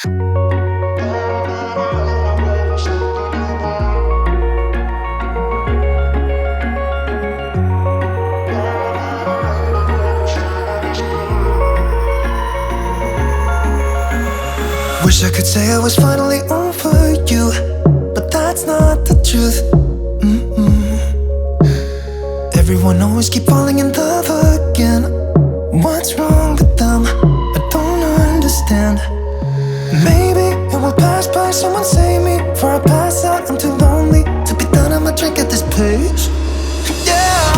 Wish I could say I was finally over you, but that's not the truth. Everyone always keep falling in love again. What's wrong with them? I don't understand. Maybe it will pass by, someone save me. Before I pass out, I'm too lonely to be done, I'ma drink at this pace. Yeah.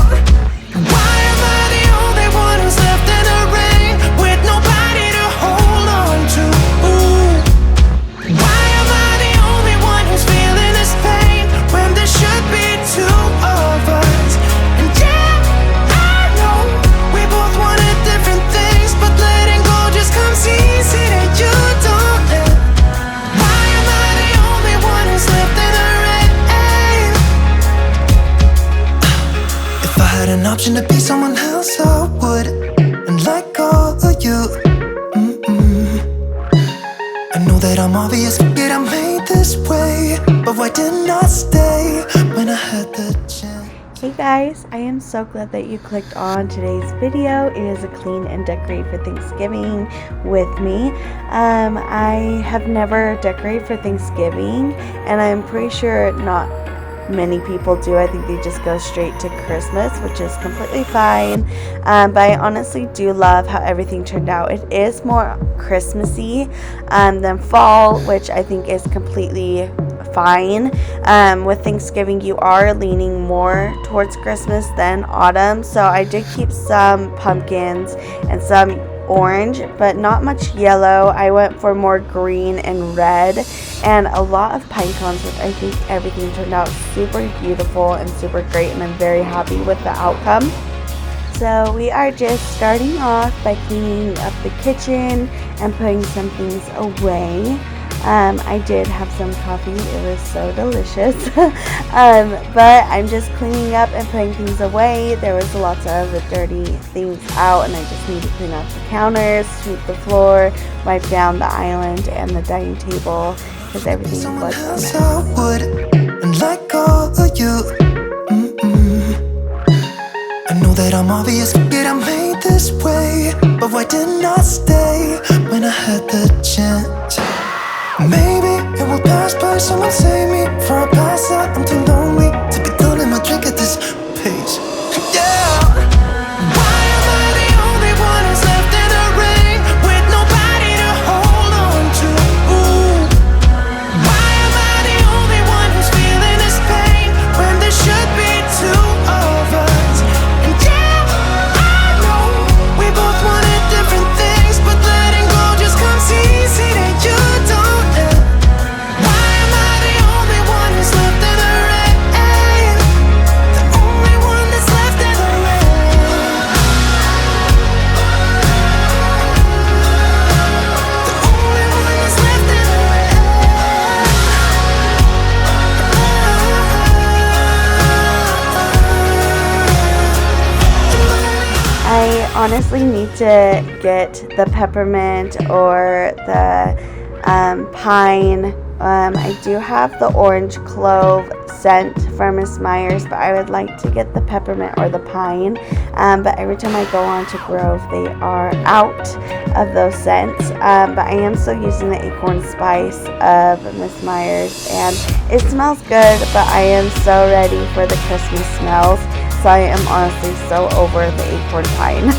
Why am I the only one who's left in the rain, with nobody to hold on to? Why am I the only one who's feeling this pain, when there should be two of us? And yeah, I know we both wanted different things, but letting go just comes easy that you don't let. Why am I the only one who's left in the rain? If I had an option to be someone else, I would, and let go of you. I know that I'm obvious, forget I'm made this way, but why didn't I stay when I had the chance? Hey guys, I am so glad that you clicked on today's video. It is a clean and decorate for Thanksgiving with me. I have never decorated for Thanksgiving, and I'm pretty sure not many people do. I think they just go straight to Christmas, which is completely fine. But I honestly do love how everything turned out. It is more Christmassy than fall, which I think is completely fine. With Thanksgiving, you are leaning more towards Christmas than autumn. So I did keep some pumpkins and some orange, but not much yellow. I went for more green and red, and a lot of pine cones, which I think everything turned out super beautiful and super great, and I'm very happy with the outcome. So we are just starting off by cleaning up the kitchen and putting some things away. I did have some coffee, it was so delicious. But I'm just cleaning up and putting things away. There was lots of dirty things out, and I just need to clean up the counters, sweep the floor, wipe down the island and the dining table, because everything was a mess. I would, and let go of you. I know that I'm obvious, forget I'm made this way, but why didn't I stay when I had the chance? Maybe it will pass by, someone save me. Before I pass out, I'm too lonely to be done, and my drink at this pace. Yeah. Why am I the only one who's left in the rain, with nobody to hold on to? Why am I the only one who's feeling this pain, when there should be two of us? And yeah, I know we both wanted different things, but letting go just comes easy that you don't. I honestly need to get the peppermint or the pine. I do have the orange clove scent from Miss Myers, but I would like to get the peppermint or the pine. But every time I go on to Grove, they are out of those scents. But I am still using the acorn spice of Miss Myers, and it smells good, but I am so ready for the Christmas smells. So I am honestly so over the acorn pine.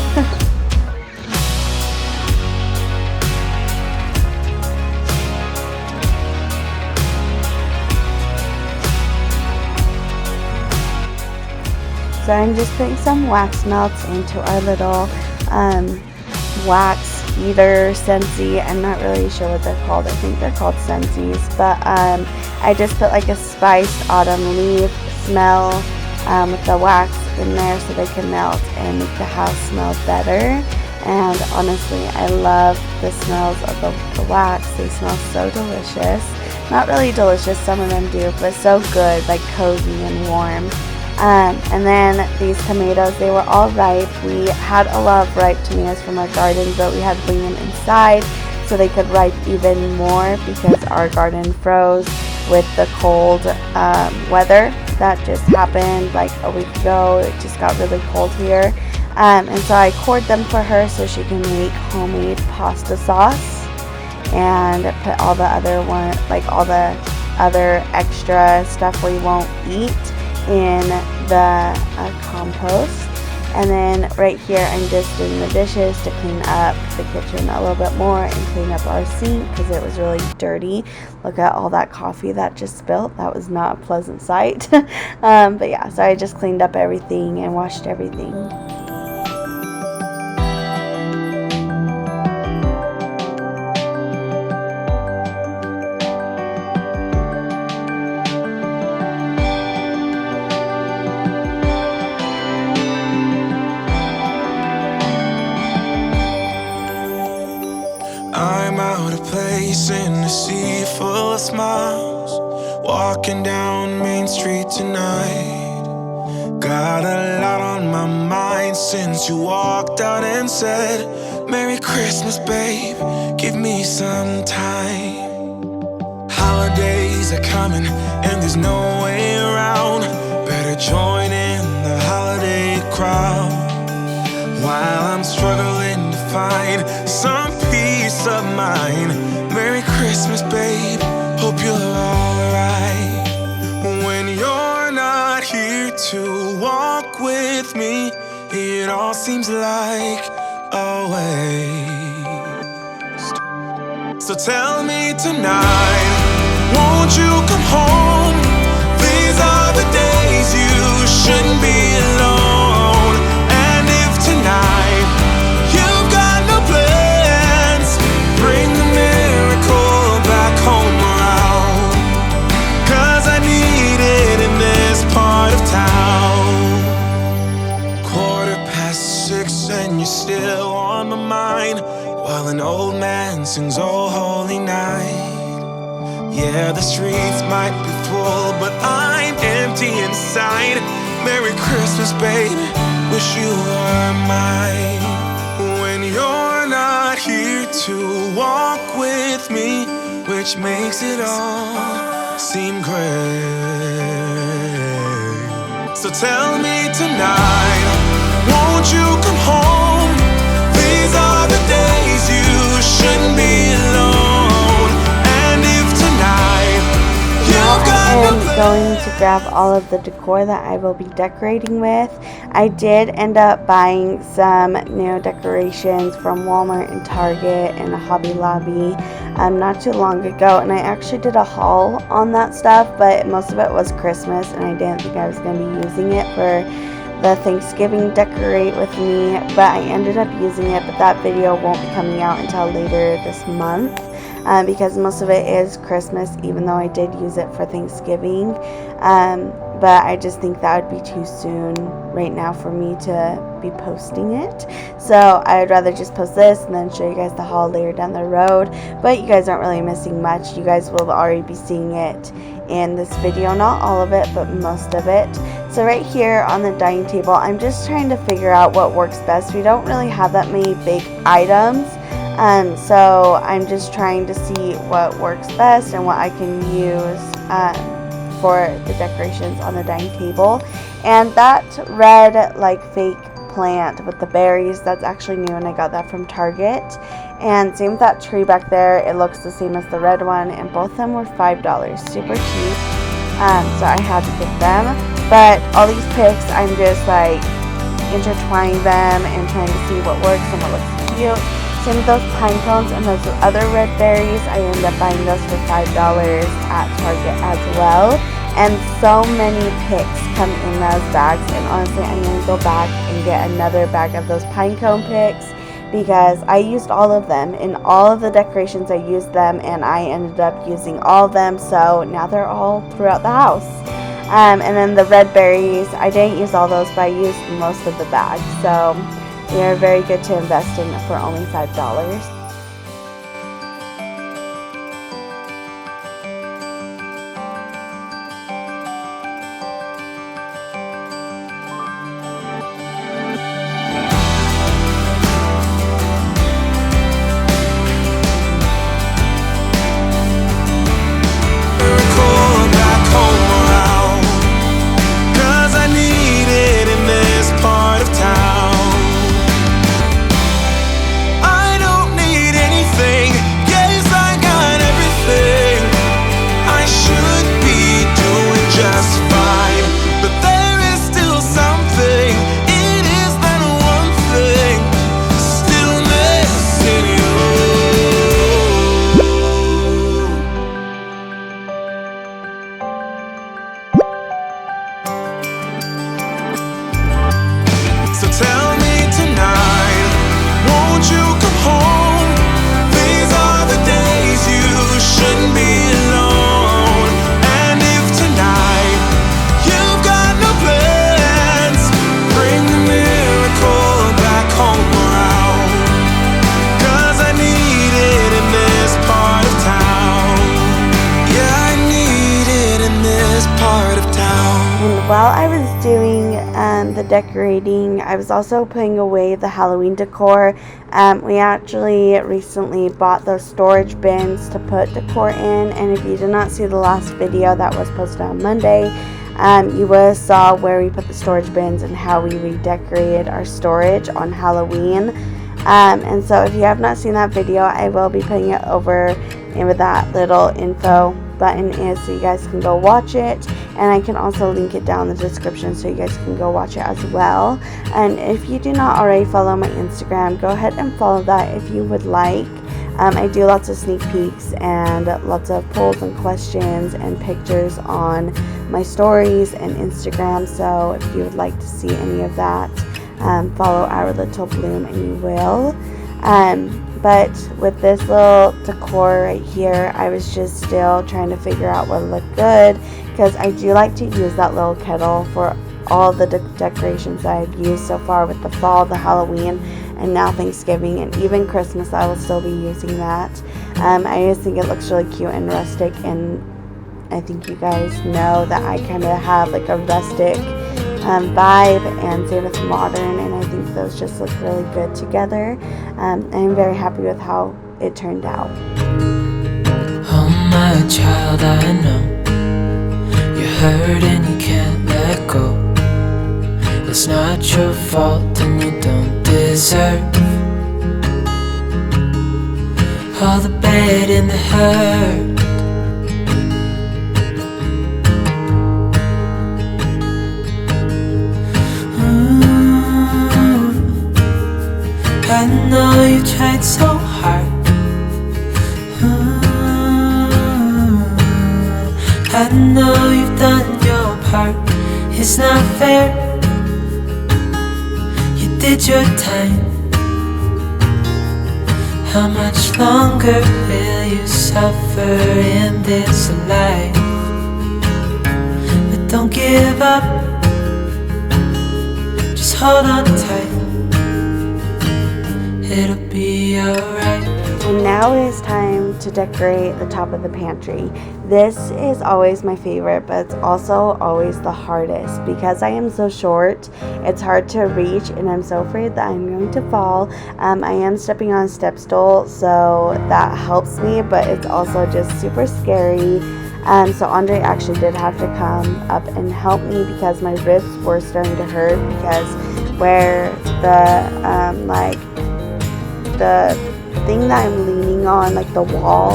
So I'm just putting some wax melts into our little wax heater Scentsy. I'm not really sure what they're called. I think they're called Scentsies. But I just put like a spiced autumn leaf smell with the wax in there so they can melt and make the house smell better. And honestly, I love the smells of the wax. They smell so delicious. Not really delicious, some of them do, but so good, like cozy and warm. And then these tomatoes, they were all ripe. We had a lot of ripe tomatoes from our garden, but we had to bring them inside. so they could ripe even more, because our garden froze with the cold weather that just happened like a week ago. It just got really cold here. And so I cored them for her so she can make homemade pasta sauce, and put all the other all the other extra stuff we won't eat in the compost. And then right here I'm just doing the dishes to clean up the kitchen a little bit more and clean up our sink because it was really dirty. Look at all that coffee that just spilled. That was not a pleasant sight. But yeah, so I just cleaned up everything and washed everything. I'm out of place in a sea full of smiles, walking down Main Street tonight. Got a lot on my mind since you walked out and said, Merry Christmas, babe, give me some time. Holidays are coming and there's no way around. Better join in the holiday crowd, while I'm struggling to find some peace of mind. Merry Christmas, babe, hope you're alright. When you're not here to walk with me, it all seems like a waste. So tell me tonight, won't you come home? These are the days you shouldn't be alone. And if tonight you've got no plans, bring the miracle back home around, 'cause I need it in this part of town. 6:15 and you're still on my mind, while an old man sings Oh Holy Night. Yeah, the streets might be full, but I'm empty inside. Merry Christmas, baby, wish you were mine. When you're not here to walk with me, which makes it all seem great. So tell me tonight, won't you come home? These are the days you shouldn't be alone. And if tonight you've got no I'm going to grab all of the decor that I will be decorating with. I did end up buying some new decorations from Walmart and Target and Hobby Lobby not too long ago, and I actually did a haul on that stuff, but most of it was Christmas and I didn't think I was going to be using it for the Thanksgiving decorate with me, but I ended up using it. But that video won't be coming out until later this month, because most of it is Christmas, even though I did use it for Thanksgiving. But I just think that would be too soon right now for me to be posting it. So I would rather just post this and then show you guys the haul later down the road. But you guys aren't really missing much. You guys will already be seeing it in this video. Not all of it, but most of it. So right here on the dining table, I'm just trying to figure out what works best. We don't really have that many big items. So I'm just trying to see what works best and what I can use for the decorations on the dining table. And that red like fake plant with the berries, that's actually new, and I got that from Target. And same with that tree back there, it looks the same as the red one, and both of them were $5, super cheap. So I had to get them. But all these picks, I'm just like intertwining them and trying to see what works and what looks cute. Same with those pine cones and those other red berries. I ended up buying those for $5 at Target as well. And so many picks come in those bags, and honestly I'm going to go back and get another bag of those pine cone picks, because I used all of them. In all of the decorations I used them, and I ended up using all of them, so now they're all throughout the house. And then the red berries, I didn't use all those, but I used most of the bag, so they are very good to invest in for only $5. while I was doing the decorating, I was also putting away the Halloween decor. We actually recently bought those storage bins to put decor in, and if you did not see the last video that was posted on Monday, you would have saw where we put the storage bins and how we redecorated our storage on Halloween. And so if you have not seen that video, I will be putting it over in with that little info button is, so you guys can go watch it, and I can also link it down in the description so you guys can go watch it as well. And if you do not already follow my Instagram, go ahead and follow that if you would like. I do lots of sneak peeks and lots of polls and questions and pictures on my stories and Instagram, so if you would like to see any of that, follow Our Little Bloom and you will. But with this little decor right here, I was just still trying to figure out what looked good, because I do like to use that little kettle for all the decorations that I've used so far with the fall, the Halloween, and now Thanksgiving, and even Christmas I will still be using that. I just think it looks really cute and rustic, and I think you guys know that I kind of have like a rustic vibe, and same with modern, and I think those just look really good together. I'm very happy with how it turned out. Oh my child, I know you're hurt and you can't let go. It's not your fault and you don't deserve all the bad and the hurt. I know you tried so hard. I know you've done your part. It's not fair. You did your time. How much longer will you suffer in this life? But don't give up. Just hold on tight. It'll be alright. And now it is time to decorate the top of the pantry. This is always my favorite, but it's also always the hardest because I am so short. It's hard to reach, and I'm so afraid that I'm going to fall. I am stepping on a step stool, so that helps me, but it's also just super scary. So Andre actually did have to come up and help me because my ribs were starting to hurt, because where the thing that I'm leaning on, like the wall,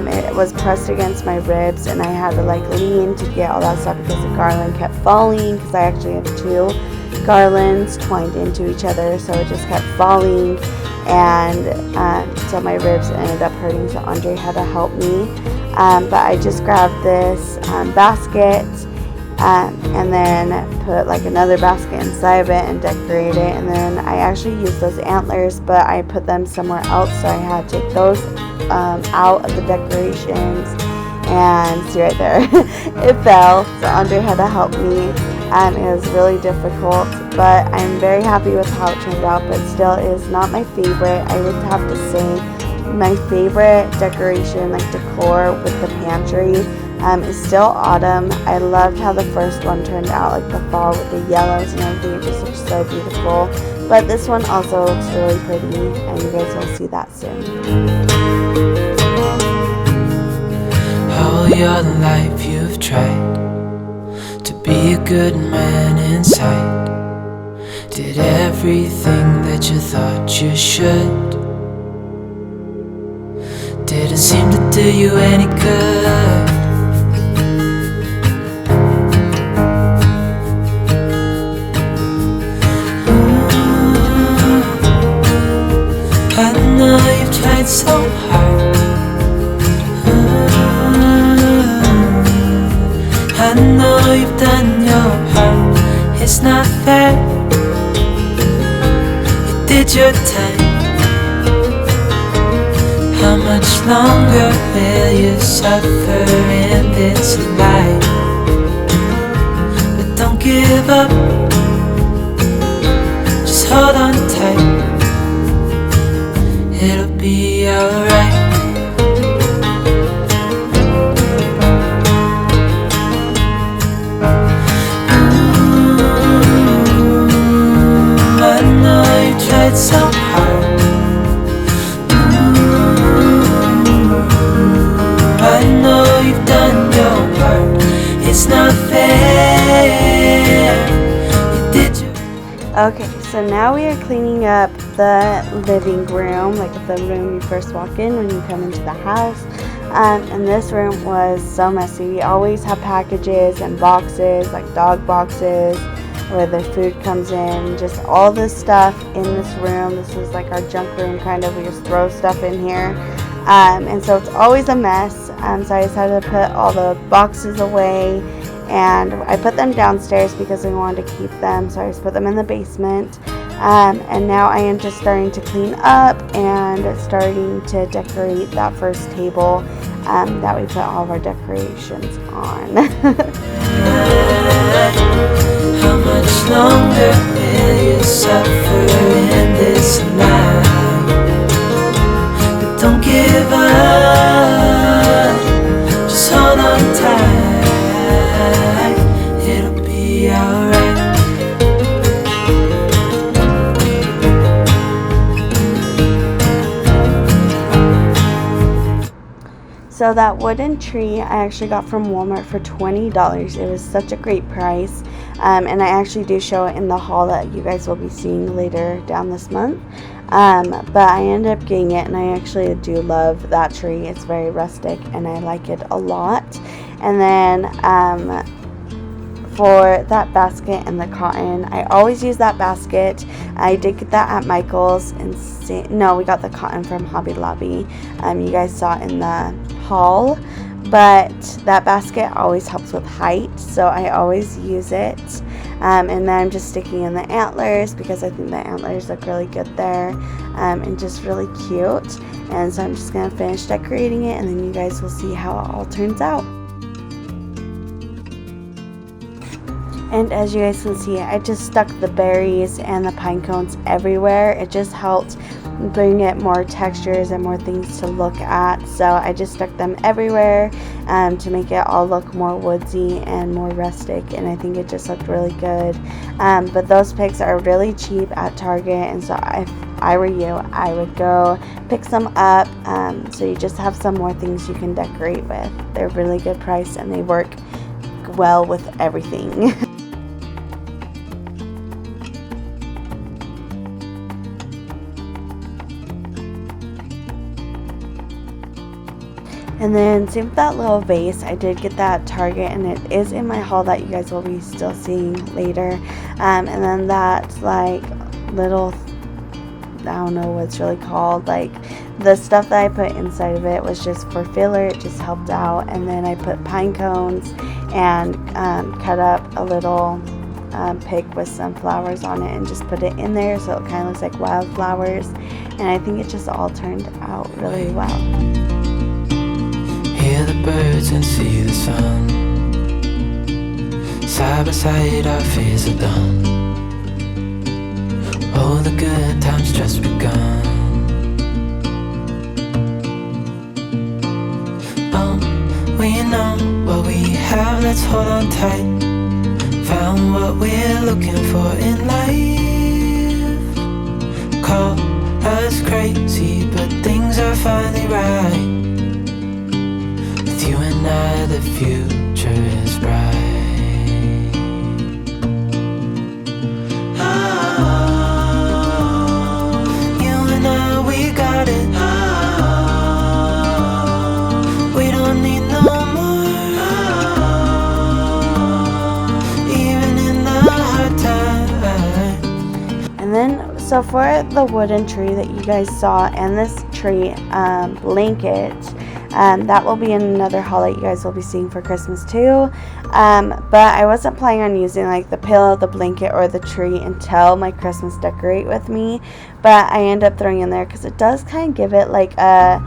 it was pressed against my ribs, and I had to like lean to get all that stuff because the garland kept falling, because I actually have two garlands twined into each other, so it just kept falling, and so my ribs ended up hurting, so Andre had to help me. But I just grabbed this basket and then put like another basket inside of it and decorate it, and then I actually used those antlers, but I put them somewhere else, so I had to take those out of the decorations, and see right there it fell, so Andre had to help me. It was really difficult, but I'm very happy with how it turned out, but still it is not my favorite. I would have to say my favorite decoration, like decor with the pantry, is still autumn. I loved how the first one turned out, like the fall with the yellows and everything. It just looks so beautiful. But this one also looks really pretty, and you guys will see that soon. All your life you've tried to be a good man inside. Did everything that you thought you should. Didn't seem to do you any good. I know you've tried so hard. I know you've done your part. It's not fair. You did your time. How much longer will you suffer in this life? But don't give up. Just hold on tight. It'll be alright. Okay, so now we are cleaning up the living room, like the room you first walk in when you come into the house. And this room was so messy. We always have packages and boxes, like dog boxes, where the food comes in, just all this stuff in this room. This is like our junk room, kind of. We just throw stuff in here. And so it's always a mess. So I decided to put all the boxes away, and I put them downstairs because I wanted to keep them. So I just put them in the basement. And now I am just starting to clean up and starting to decorate that first table that we put all of our decorations on. How much longer will you suffer in this life? But don't give up, just hold on tight, it'll be alright. So that wooden tree I actually got from Walmart for $20. It was such a great price. And I actually do show it in the haul that you guys will be seeing later down this month. But I ended up getting it, and I actually do love that tree. It's very rustic and I like it a lot. And then for that basket and the cotton, I always use that basket. I did get that at Michael's, and no, we got the cotton from Hobby Lobby. You guys saw it in the haul, but that basket always helps with height, so I always use it. And then I'm just sticking in the antlers because I think the antlers look really good there, and just really cute. And so I'm just gonna finish decorating it, and then you guys will see how it all turns out. And as you guys can see, I just stuck the berries and the pine cones everywhere. It just helped bring it more textures and more things to look at. So I just stuck them everywhere to make it all look more woodsy and more rustic, and I think it just looked really good. But those picks are really cheap at Target, and so if I were you, I would go pick some up, so you just have some more things you can decorate with. They're really good price and they work well with everything. And then same with that little vase. I did get that at Target, and it is in my haul that you guys will be still seeing later. And then that like little, I don't know what it's really called, like the stuff that I put inside of it was just for filler. It just helped out. And then I put pine cones and cut up a little pick with some flowers on it and just put it in there, so it kind of looks like wildflowers. And I think it just all turned out really well. Hear the birds and see the sun. Side by side our fears are done. Oh, the good times just begun. Oh, we know what we have, let's hold on tight. Found what we're looking for in life. Call us crazy, but things are finally right. You and I, the future is bright. Oh, you and I, we got it. Oh, we don't need no more. Oh, even in the hard time. And then, so for the wooden tree that you guys saw and this tree blanket, that will be in another haul that you guys will be seeing for Christmas too. But I wasn't planning on using like the pillow, the blanket, or the tree until my Christmas decorate with me. But I end up throwing in there because it does kind of give it like a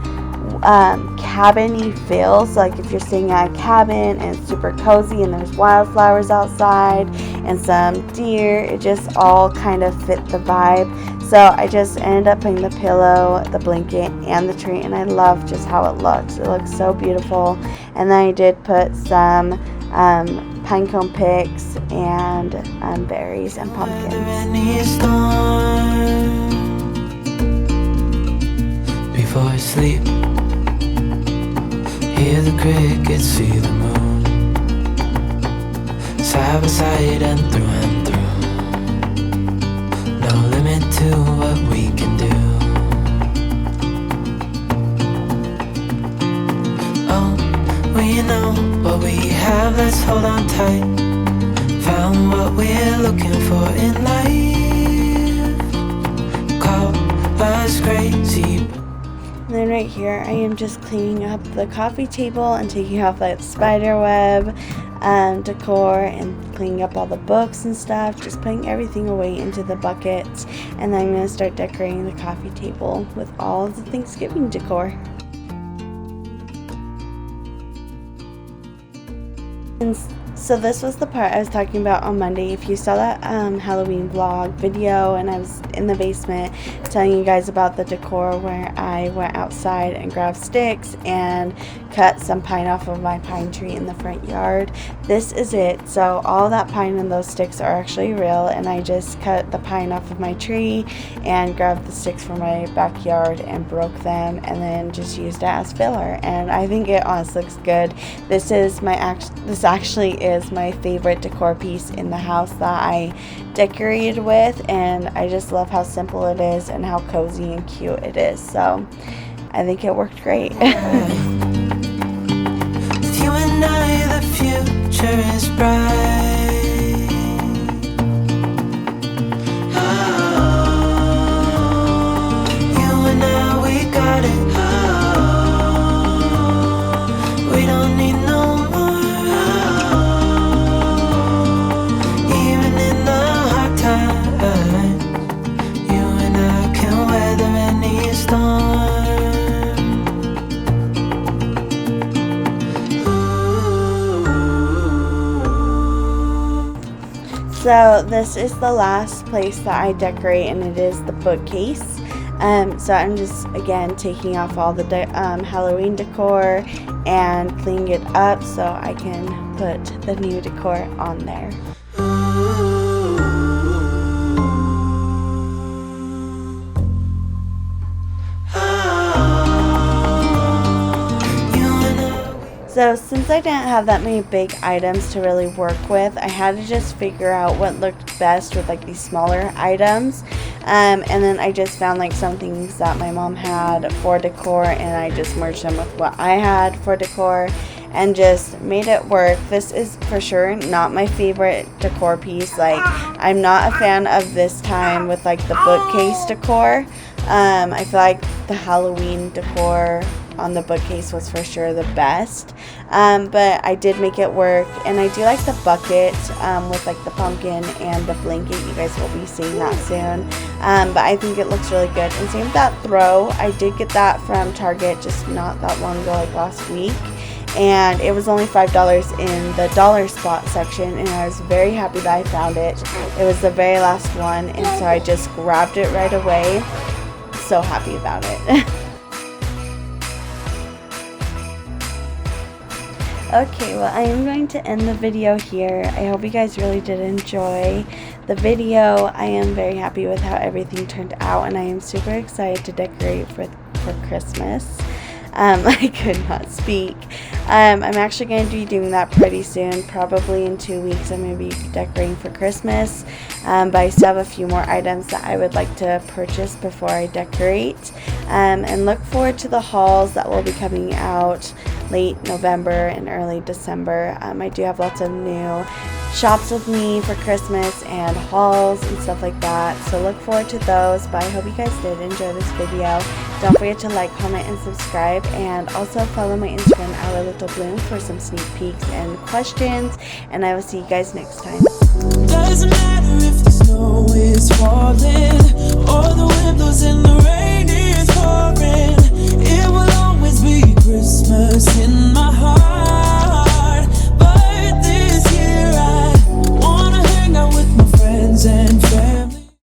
cabin-y feel. So like if you're staying at a cabin and it's super cozy and there's wildflowers outside and some deer, it just all kind of fit the vibe. So I just ended up putting the pillow, the blanket, and the tree, and I love just how it looks. It looks so beautiful. And then I did put some pine cone picks and berries and pumpkins. Before I sleep, hear the crickets, see the moon, side by side and through and through. no limit to what we can do. Oh, we know what we have, let's hold on tight. Found what we're looking for in life. Call us crazy. And then right here, I am just cleaning up the coffee table and taking off that spider web decor and cleaning up all the books and stuff, just putting everything away into the buckets. And then I'm going to start decorating the coffee table with all of the Thanksgiving decor. And so this was the part I was talking about on Monday. If you saw that Halloween vlog video, and I was in the basement telling you guys about the decor where I went outside and grabbed sticks and cut some pine off of my pine tree in the front yard. This is it. So all that pine and those sticks are actually real, and I just cut the pine off of my tree and grabbed the sticks from my backyard and broke them, and then just used it as filler. And I think it honestly looks good. This actually is my favorite decor piece in the house that I decorated with, and I just love how simple it is and how cozy and cute it is. So I think it worked great. With you and I, the future is bright. Oh, you and I, we got it. Oh, we don't need no more. Oh, even in the hard times, you and I can weather any storm. So this is the last place that I decorate, and it is the bookcase. So I'm just again taking off all the Halloween decor and cleaning it up so I can put the new decor on there. So since I didn't have that many big items to really work with, I had to just figure out what looked best with like these smaller items. And then I just found like some things that my mom had for decor, and I just merged them with what I had for decor and just made it work. This is for sure not my favorite decor piece. Like, I'm not a fan of this time with like the bookcase decor. I feel like the Halloween decor on the bookcase was for sure the best, but I did make it work. And I do like the bucket with like the pumpkin and the blanket. You guys will be seeing that soon, but I think it looks really good. And same with that throw. I did get that from Target just not that long ago, like last week, and it was only $5 in the dollar spot section, and I was very happy that I found it. It was the very last one, and so I just grabbed it right away. So happy about it. Okay, well, I am going to end the video here. I hope you guys really did enjoy the video. I am very happy with how everything turned out, and I am super excited to decorate for Christmas. I could not speak. I'm actually going to be doing that pretty soon. Probably in 2 weeks I'm going to be decorating for Christmas, but I still have a few more items that I would like to purchase before I decorate, and look forward to the hauls that will be coming out late November and early December. I do have lots of new shops with me for Christmas and hauls and stuff like that, so look forward to those. But I hope you guys did enjoy this video. Don't forget to like, comment, and subscribe, and also follow my Instagram, Our Little Bloom, for some sneak peeks and questions, and I will see you guys next time. Doesn't matter if the snow is falling or